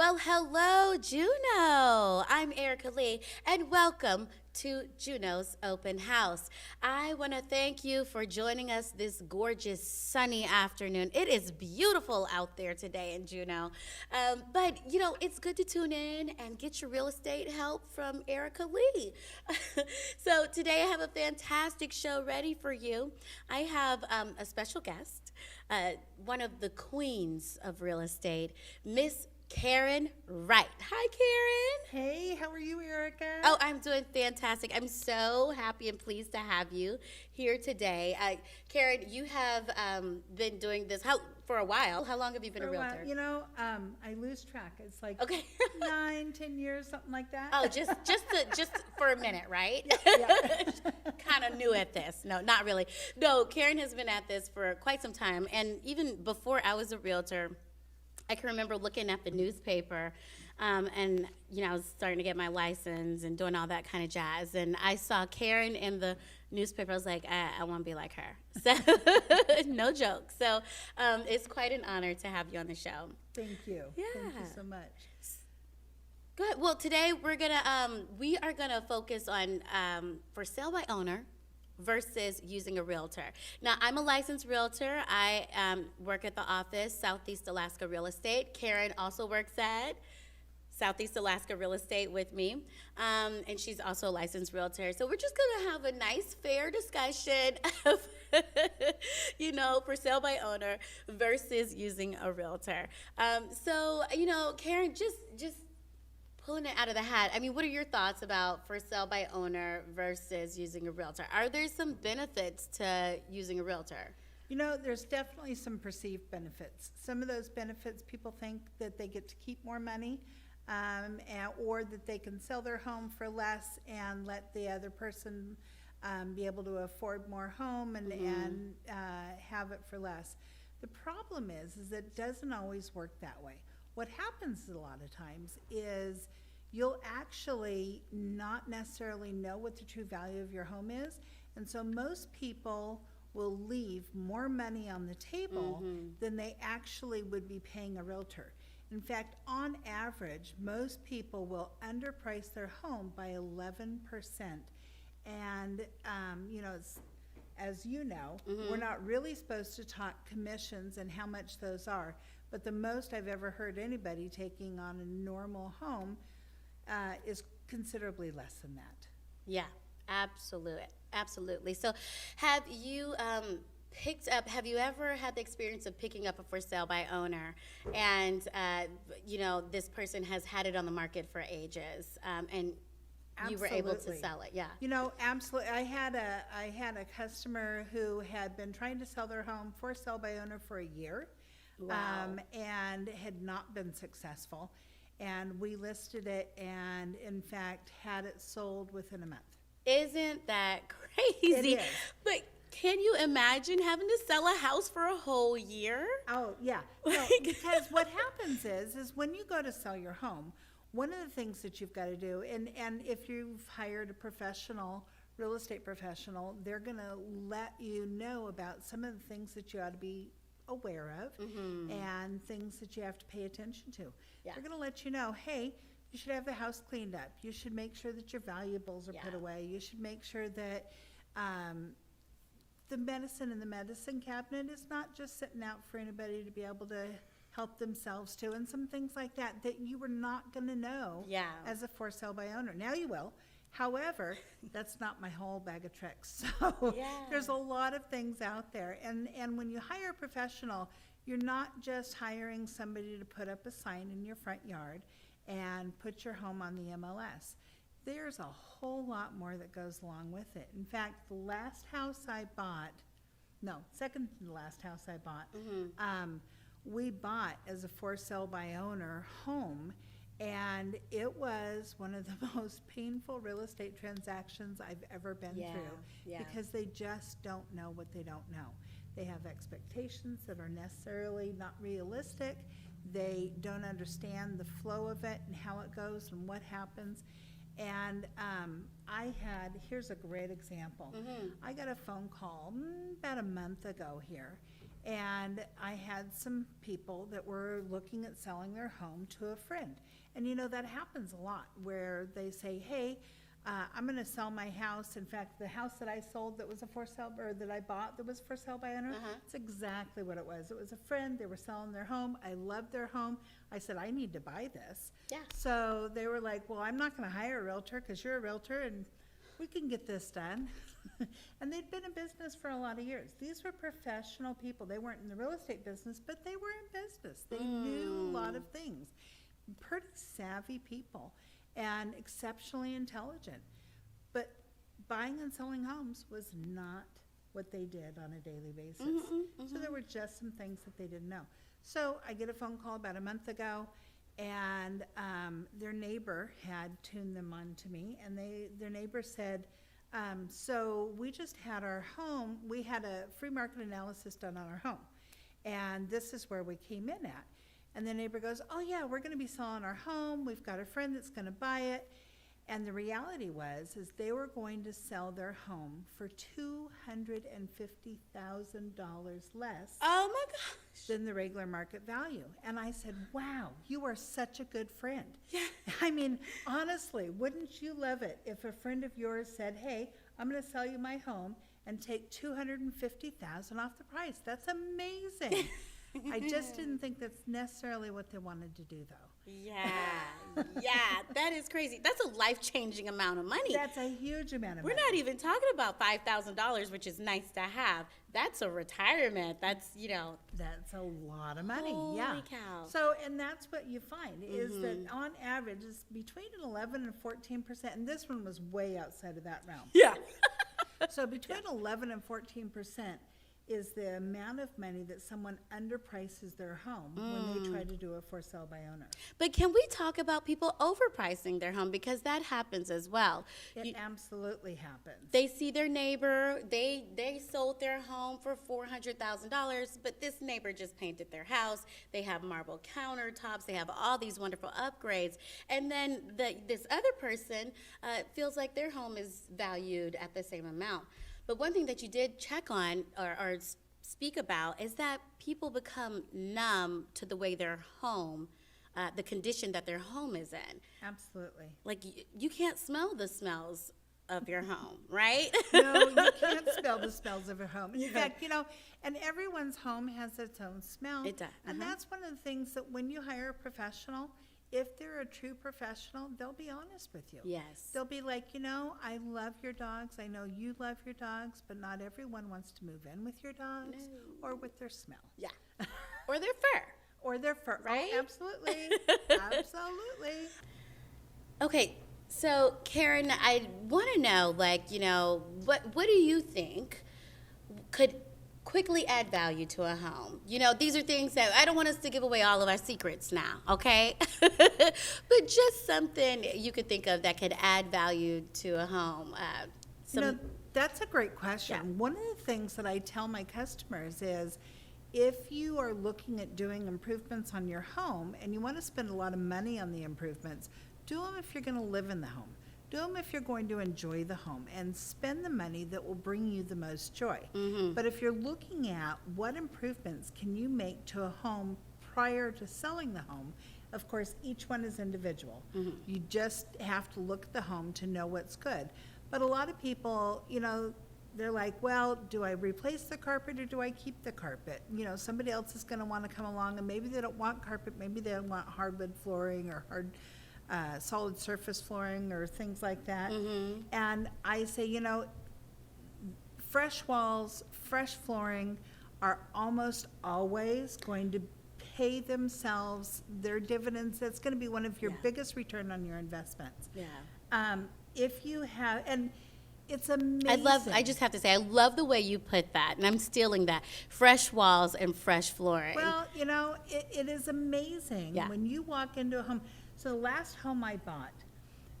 Well, hello, Juno. I'm Erica Lee, and welcome to Juno's Open House. I want to thank you for joining us this gorgeous sunny afternoon. It is beautiful out there today in Juneau. But it's good to tune in and get your real estate help from Erica Lee. So, today I have a fantastic show ready for you. I have a special guest, one of the queens of real estate, Miss Karen Wright. Hi, Karen. Hey, how are you, Erica? Oh, I'm doing fantastic. I'm so happy and pleased to have you here today. Karen, you have been doing this for a while. How long have you been a realtor? I lose track. It's like Okay. 9, 10 years, something like that. Oh, just for a minute, right? Yeah. Kind of new at this. No, not really. No, Karen has been at this for quite some time, and even before I was a realtor, I can remember looking at the newspaper, and I was starting to get my license and doing all that kind of jazz. And I saw Karen in the newspaper. I was like, I want to be like her. So, no joke. So, it's quite an honor to have you on the show. Thank you. Yeah. Thank you so much. Good. Well, today we are gonna focus on for sale by owner versus using a realtor. Now, I'm a licensed realtor. I work at the office, Southeast Alaska Real Estate. Karen also works at Southeast Alaska Real Estate with me, and she's also a licensed realtor. So we're just gonna have a nice, fair discussion of, for sale by owner versus using a realtor. Karen, just pulling it out of the hat, I mean, what are your thoughts about for sale by owner versus using a realtor? Are there some benefits to using a realtor? There's definitely some perceived benefits. Some of those benefits, people think that they get to keep more money, or that they can sell their home for less and let the other person be able to afford more home and have it for less. The problem is it doesn't always work that way. What happens a lot of times is you'll actually not necessarily know what the true value of your home is, and so most people will leave more money on the table than they actually would be paying a realtor. In fact, on average, most people will underprice their home by 11%. And, as you know, we're not really supposed to talk commissions and how much those are. But the most I've ever heard anybody taking on a normal home is considerably less than that. Yeah, absolutely. So have you have you ever had the experience of picking up a for sale by owner and, this person has had it on the market for ages, and you were able to sell it? Yeah. Absolutely. I had a customer who had been trying to sell their home for sale by owner for a year. Wow. And had not been successful. And we listed it and, in fact, had it sold within a month. Isn't that crazy? It is. But can you imagine having to sell a house for a whole year? Oh, yeah. No, because what happens is when you go to sell your home, one of the things that you've got to do, and if you've hired a professional, real estate professional, they're going to let you know about some of the things that you ought to be aware of and things that you have to pay attention to. Yeah. They're going to let you know, hey, you should have the house cleaned up. You should make sure that your valuables are put away. You should make sure that the medicine in the medicine cabinet is not just sitting out for anybody to be able to help themselves to, and some things like that you were not going to know as a for sale by owner. Now you will. However, that's not my whole bag of tricks. So there's a lot of things out there. And when you hire a professional, you're not just hiring somebody to put up a sign in your front yard and put your home on the MLS. There's a whole lot more that goes along with it. In fact, the last house I bought, second to the last house I bought, we bought as a for sale by owner home. And it was one of the most painful real estate transactions I've ever been through because they just don't know what they don't know. They have expectations that are necessarily not realistic. They don't understand the flow of it and how it goes and what happens. And here's a great example. I got a phone call about a month ago here, And I had some people that were looking at selling their home to a friend. And you know, that happens a lot where they say, hey, I'm going to sell my house. In fact, the house that I sold that was a for sale, or that I bought that was for sale by owner, it's exactly what it was. It was a friend. They were selling their home. I loved their home. I said, I need to buy this. Yeah. So they were like, well, I'm not going to hire a realtor because you're a realtor and we can get this done. And they'd been in business for a lot of years. These were professional people. They weren't in the real estate business, but they were in business. They knew a lot of things. Pretty savvy people and exceptionally intelligent. But buying and selling homes was not what they did on a daily basis. So there were just some things that they didn't know. So I get a phone call about a month ago, and their neighbor had tuned them on to me, and their neighbor said, so we just had our home, we had a free market analysis done on our home, and this is where we came in at. And the neighbor goes, oh yeah, we're gonna be selling our home, we've got a friend that's gonna buy it. And the reality is they were going to sell their home for $250,000 less Oh my gosh. than the regular market value. And I said, wow, you are such a good friend. Yeah. I mean, honestly, wouldn't you love it if a friend of yours said, hey, I'm going to sell you my home and take $250,000 off the price? That's amazing. I just didn't think that's necessarily what they wanted to do, though. Yeah, that is crazy. That's a life-changing amount of money. That's a huge amount of We're money. not even talking about $5,000, which is nice to have. That's a retirement. That's, That's a lot of money. Holy Yeah. cow. So, and that's what you find is that on average it's between an 11 and 14%, and this one was way outside of that realm. Yeah. So between 11 and 14% is the amount of money that someone underprices their home when they try to do a for sale by owner. But can we talk about people overpricing their home? Because that happens as well. It absolutely happens. They see their neighbor, they sold their home for $400,000, but this neighbor just painted their house. They have marble countertops. They have all these wonderful upgrades. And then this other person feels like their home is valued at the same amount. But one thing that you did check on or speak about is that people become numb to the way their home, the condition that their home is in. Absolutely. Like you can't smell the smells of your home, right? No, you can't smell the smells of a home. In fact, and everyone's home has its own smell. It does. And that's one of the things that when you hire a professional, if they're a true professional, they'll be honest with you. Yes. They'll be like, I love your dogs. I know you love your dogs, but not everyone wants to move in with your dogs or with their smell. Yeah. Or their fur. Or their fur. Right? Oh, absolutely. Absolutely. Okay, so Karen, I want to know, what do you think could quickly add value to a home? These are things that I don't want us to give away all of our secrets now, okay? But just something you could think of that could add value to a home. That's a great question. Yeah. One of the things that I tell my customers is if you are looking at doing improvements on your home and you want to spend a lot of money on the improvements, do them if you're going to live in the home. Do them if you're going to enjoy the home and spend the money that will bring you the most joy. But if you're looking at what improvements can you make to a home prior to selling the home, of course, each one is individual. You just have to look at the home to know what's good. But a lot of people, they're like, well, do I replace the carpet or do I keep the carpet? Somebody else is going to want to come along and maybe they don't want carpet, maybe they want hardwood flooring or solid surface flooring or things like that. And I say, fresh walls, fresh flooring are almost always going to pay themselves their dividends. That's going to be one of your biggest return on your investments. Yeah. If you have, and it's amazing. I just have to say, I love the way you put that, and I'm stealing that. Fresh walls and fresh flooring. Well, it is amazing when you walk into a home. So the last home I bought,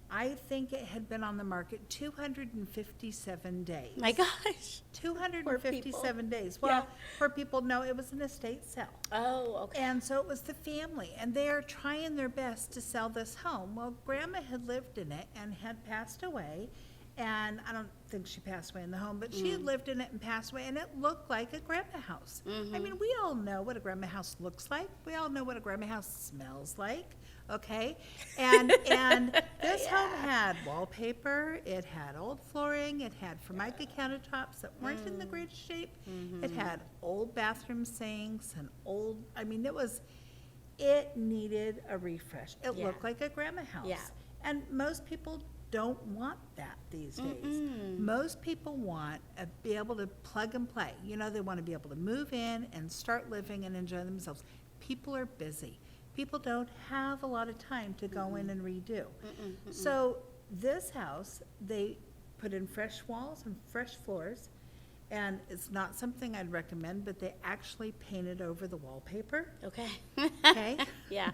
I think it had been on the market 257 days. My gosh. 257 days. Well, for people, no, it was an estate sale. Oh, okay. And so it was the family, and they are trying their best to sell this home. Well, Grandma had lived in it and had passed away, And I don't think she passed away in the home, but she had lived in it and passed away, and it looked like a grandma house. I mean, we all know what a grandma house looks like. We all know what a grandma house smells like, okay? And this home had wallpaper, it had old flooring, it had Formica countertops that weren't in the greatest shape. It had old bathroom sinks and old, I mean, it needed a refresh. It looked like a grandma house. Yeah. And most people don't want that these days. Most people want to be able to plug and play. You know, they want to be able to move in and start living and enjoy themselves. People are busy. People don't have a lot of time to go in and redo. So this house, they put in fresh walls and fresh floors. And it's not something I'd recommend, but they actually painted over the wallpaper. Okay. Okay? Yeah.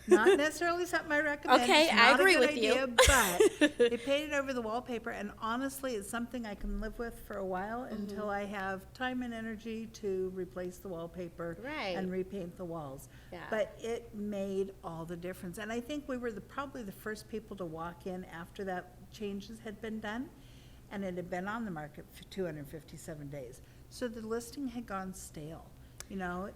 Not necessarily something I recommend. Okay, It's I not a agree good with you. idea, But they painted over the wallpaper, and honestly, it's something I can live with for a while until I have time and energy to replace the wallpaper Right. and repaint the walls. Yeah. But it made all the difference. And I think we were probably the first people to walk in after that changes had been done. And it had been on the market for 257 days. So the listing had gone stale. You know,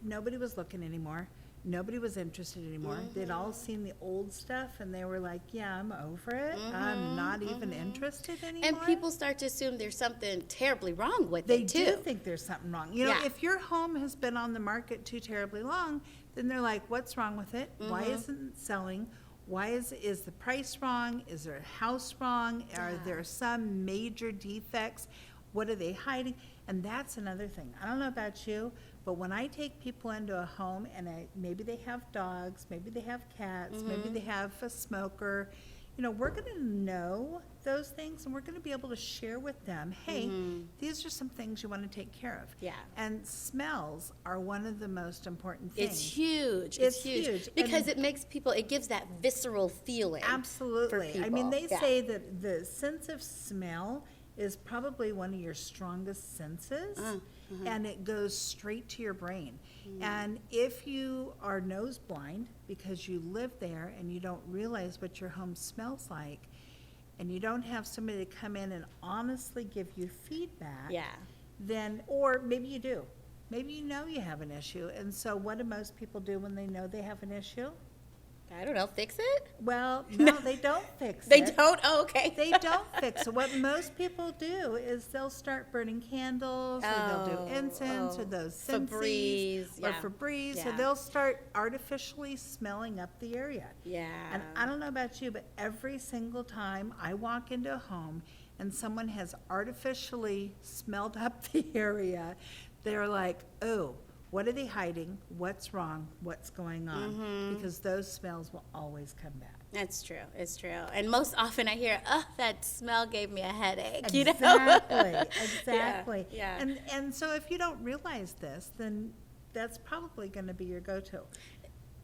nobody was looking anymore. Nobody was interested anymore. They'd all seen the old stuff and they were like, yeah, I'm over it. I'm not even interested anymore. And people start to assume there's something terribly wrong with They it too. do think there's something wrong. You know, Yeah. if your home has been on the market too terribly long, then they're like, what's wrong with it? Why isn't it selling? Why is the price wrong? Is there a house wrong? Are there some major defects? What are they hiding? And that's another thing. I don't know about you, but when I take people into a home and maybe they have dogs, maybe they have cats, maybe they have a smoker, you know, we're gonna know those things and we're gonna be able to share with them, hey, these are some things you wanna take care of. Yeah. And smells are one of the most important things. It's huge. It's huge. Because And- it makes people, it gives that visceral feeling. Absolutely. I mean, people. they Yeah. say that the sense of smell is probably one of your strongest senses, and it goes straight to your brain. And if you are nose blind because you live there and you don't realize what your home smells like, and you don't have somebody to come in and honestly give you feedback, Yeah. then, or maybe you do. Maybe you know you have an issue. And so what do most people do when they know they have an issue? I don't know, fix it? Well, no, they don't fix They it. don't? Oh, okay. They don't fix it. What most people do is they'll start burning candles, or they'll do incense, or those Febreze, Scentsies, or yeah. Febreze. So Yeah. they'll start artificially smelling up the area. Yeah. And I don't know about you, but every single time I walk into a home and someone has artificially smelled up the area, they're like, oh, what are they hiding? What's wrong? What's going on? Because those smells will always come back. That's true. It's true. And most often I hear, oh, that smell gave me a headache. You know? Exactly, exactly. Yeah. And so if you don't realize this, then that's probably going to be your go-to.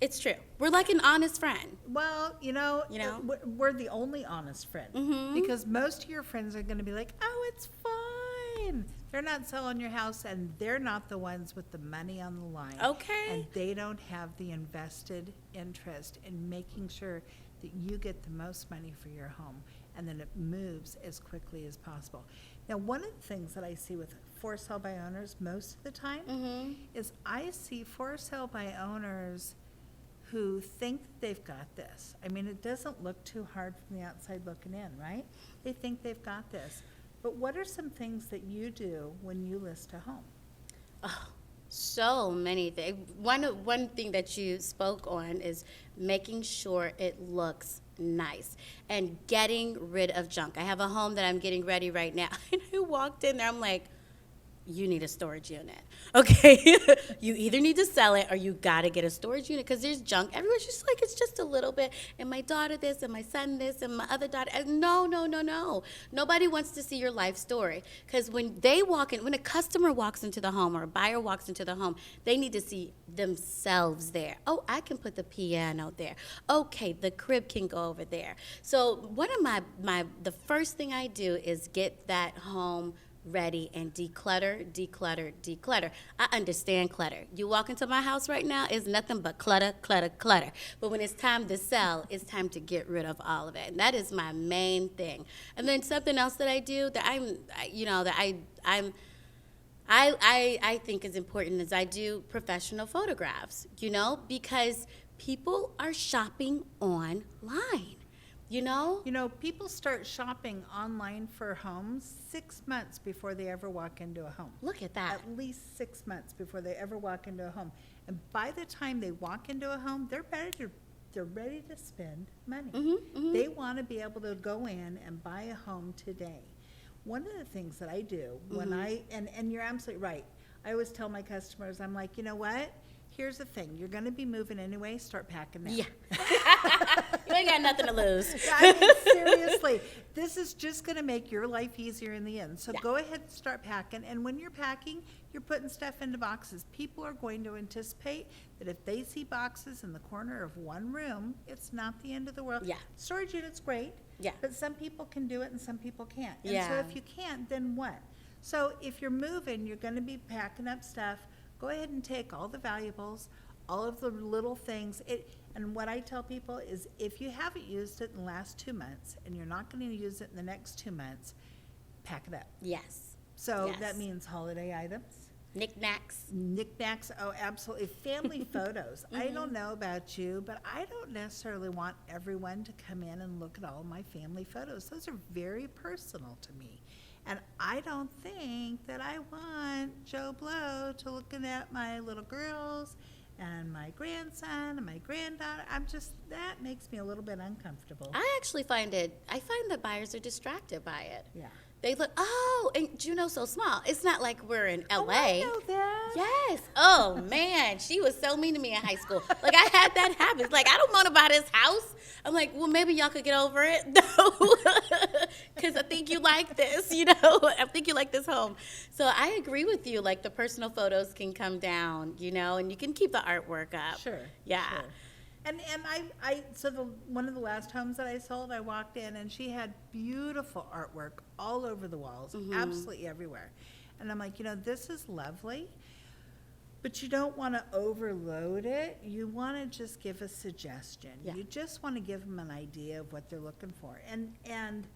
It's true. We're like an honest friend. Well, you know, You know? we're the only honest friend. Because most of your friends are going to be like, oh, it's fine. They're not selling your house, and they're not the ones with the money on the line. Okay. And they don't have the invested interest in making sure that you get the most money for your home and then it moves as quickly as possible. Now, one of the things that I see with for sale by owners most of the time is I see for sale by owners who think that they've got this. I mean, it doesn't look too hard from the outside looking in, right? They think they've got this. But what are some things that you do when you list a home? Oh, so many things. One thing that you spoke on is making sure it looks nice and getting rid of junk. I have a home that I'm getting ready right now, and I walked in there, I'm like, you need a storage unit, okay? You either need to sell it or you gotta get a storage unit because there's junk. Everyone's just like, it's just a little bit, and my daughter this, and my son this, and my other daughter. No. Nobody wants to see your life story because when they walk in, when a customer walks into the home or a buyer walks into the home, they need to see themselves there. Oh, I can put the piano there. Okay, the crib can go over there. So one of the first thing I do is get that home ready, and declutter, declutter, declutter. I understand clutter. You walk into my house right now, it's nothing but clutter, clutter, clutter. But when it's time to sell, it's time to get rid of all of it. And that is my main thing. And then something else that I do that I think is important is I do professional photographs, because people are shopping online. You know? People start shopping online for homes 6 months before they ever walk into a home. Look at that. At least 6 months before they ever walk into a home. And by the time they walk into a home, they're ready to spend money. They want to be able to go in and buy a home today. One of the things that I do when and you're absolutely right. I always tell my customers, I'm like, you know what? Here's the thing. You're going to be moving anyway. Start packing now. Yeah. You ain't got nothing to lose. I mean, seriously, this is just going to make your life easier in the end. So go ahead and start packing. And when you're packing, you're putting stuff into boxes. People are going to anticipate that if they see boxes in the corner of one room, it's not the end of the world. Yeah. Storage unit's great. Yeah. But some people can do it and some people can't. And Yeah. so if you can't, then what? So if you're moving, you're going to be packing up stuff. Go ahead and take all the valuables, all of the little things. And what I tell people is if you haven't used it in the last 2 months and you're not going to use it in the next 2 months, pack it up. Yes. So Yes. that means holiday items. Knickknacks. Knickknacks, oh, absolutely. Family photos. I don't know about you, but I don't necessarily want everyone to come in and look at all my family photos. Those are very personal to me. And I don't think that I want Joe Blow to looking at my little girls and my grandson and my granddaughter. That makes me a little bit uncomfortable. I find that buyers are distracted by it. Yeah. They look, and Juneau's so small. It's not like we're in LA. Oh, I know that. Yes. Oh, man. She was so mean to me in high school. Like, I had that habit. Like, I don't want to buy this house. I'm like, well, maybe y'all could get over it. No. Because I think you like this, I think you like this home. So I agree with you. Like, the personal photos can come down, and you can keep the artwork up. Sure. Yeah. Sure. And one of the last homes that I sold, I walked in and she had beautiful artwork all over the walls, absolutely everywhere. And I'm like, this is lovely, but you don't want to overload it. You want to just give a suggestion. Yeah. You just want to give them an idea of what they're looking for. And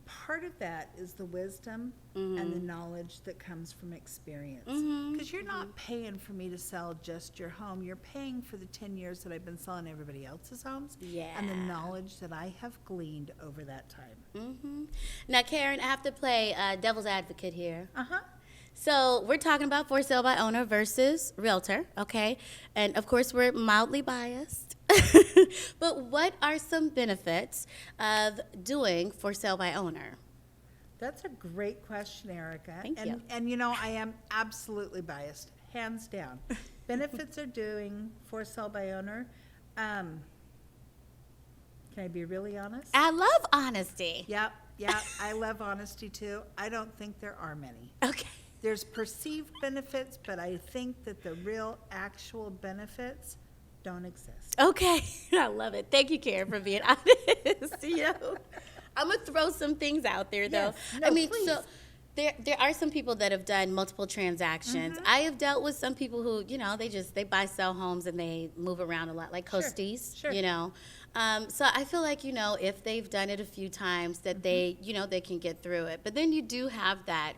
part of that is the wisdom and the knowledge that comes from experience. Because you're not paying for me to sell just your home. You're paying for the 10 years that I've been selling everybody else's homes and the knowledge that I have gleaned over that time. Now, Karen, I have to play devil's advocate here. Uh-huh. So we're talking about for sale by owner versus realtor, okay? And of course, we're mildly biased. But what are some benefits of doing for sale by owner? That's a great question, Ericka. Thank you. And I am absolutely biased, hands down. Benefits are doing for sale by owner. Can I be really honest? I love honesty. Yep, I love honesty too. I don't think there are many. Okay. There's perceived benefits, but I think that the real actual benefits don't exist. Okay. I love it. Thank you, Karen, for being honest. I'm going to throw some things out there, though. Yes. No, please. So there are some people that have done multiple transactions. I have dealt with some people who, they buy, sell homes and they move around a lot, like Costies, Sure. So I feel like, if they've done it a few times that they can get through it. But then you do have that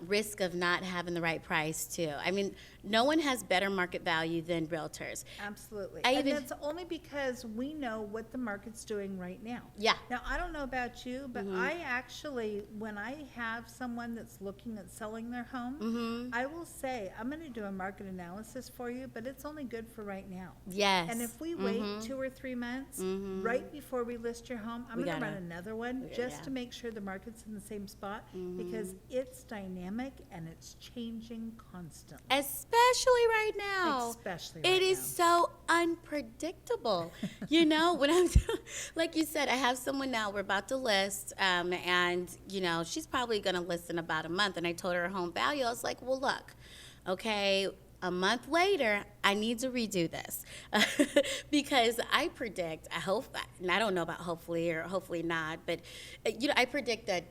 risk of not having the right price, too. I mean, no one has better market value than realtors. Absolutely. I And even- that's only because we know what the market's doing right now. Yeah. Now, I don't know about you, but I actually, when I have someone that's looking at selling their home, I will say, I'm going to do a market analysis for you, but it's only good for right now. Yes. And if we wait 2 or 3 months, right before we list your home, I'm We going to gotta- run another one just yeah. to make sure the market's in the same spot because it's dynamic and it's changing constantly. Especially right now. Especially It right is so unpredictable. When I'm, like you said, I have someone now we're about to list, and, she's probably going to list in about a month. And I told her home value. I was like, well, look, okay, a month later, I need to redo this because I predict, I hope, and I don't know about hopefully or hopefully not, but I predict that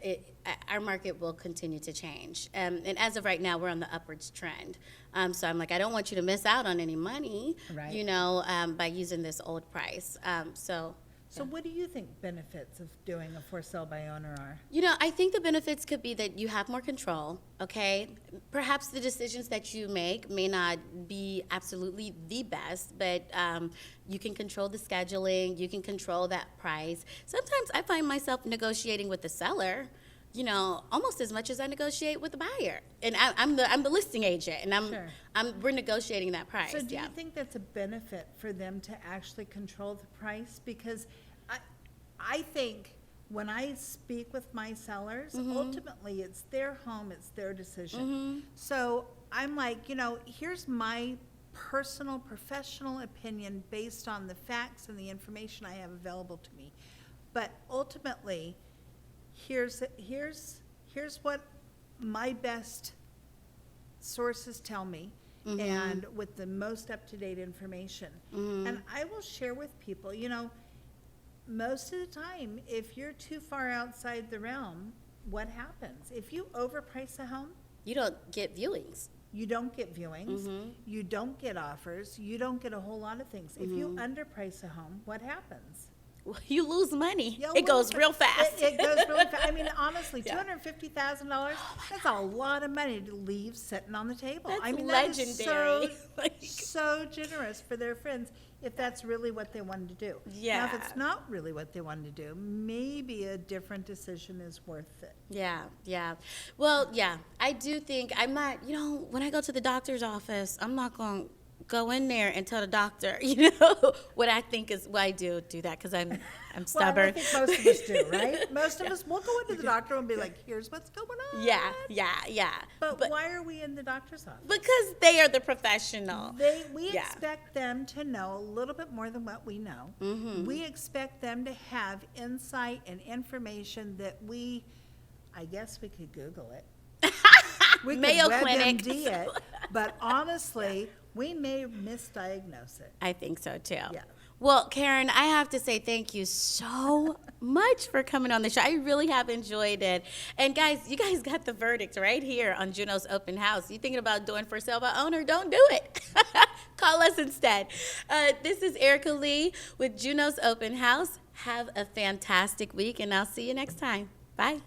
our market will continue to change. And as of right now, we're on the upwards trend. So I'm like, I don't want you to miss out on any money, Right. by using this old price. So what do you think benefits of doing a for sale by owner are? I think the benefits could be that you have more control, okay? Perhaps the decisions that you make may not be absolutely the best, but you can control the scheduling, you can control that price. Sometimes I find myself negotiating with the seller, almost as much as I negotiate with the buyer. And I'm the listing agent, and Sure. we're negotiating that price. So do yeah. you think that's a benefit for them to actually control the price? Because I think when I speak with my sellers, ultimately it's their home, it's their decision. So I'm like, here's my personal, professional opinion based on the facts and the information I have available to me. But ultimately, here's what my best sources tell me, and with the most up-to-date information. And I will share with people, most of the time, if you're too far outside the realm, what happens? If you overprice a home, You don't get viewings. you don't get viewings, you don't get offers, you don't get a whole lot of things. If you underprice a home, what happens? Well, you lose money. You'll It goes lose real it. fast. It goes really fast. I mean, honestly, Yeah. $250,000, that's a lot of money to leave sitting on the table. That's I mean, legendary. that is so generous for their friends if that's really what they wanted to do. Now, Yeah. if it's not really what they wanted to do, maybe a different decision is worth it. Yeah. Well, yeah, I do think I'm not, when I go to the doctor's office, I'm not going to go in there and tell the doctor, what I think is, well, I do that because I'm Well, stubborn. I think most of us do, right? Most of us will go into the doctor and be like, here's what's going on. Yeah. But why are we in the doctor's office? Because they are the professional. We Yeah. expect them to know a little bit more than what we know. We expect them to have insight and information that I guess we could Google it. We Mayo could Clinic. WebMD it, but honestly, we may misdiagnose it. I think so too. Yeah. Well, Karen, I have to say thank you so much for coming on the show. I really have enjoyed it. And guys, you guys got the verdict right here on Juno's Open House. You thinking about doing for sale by owner? Don't do it. Call us instead. This is Ericka Lee with Juno's Open House. Have a fantastic week, and I'll see you next time. Bye.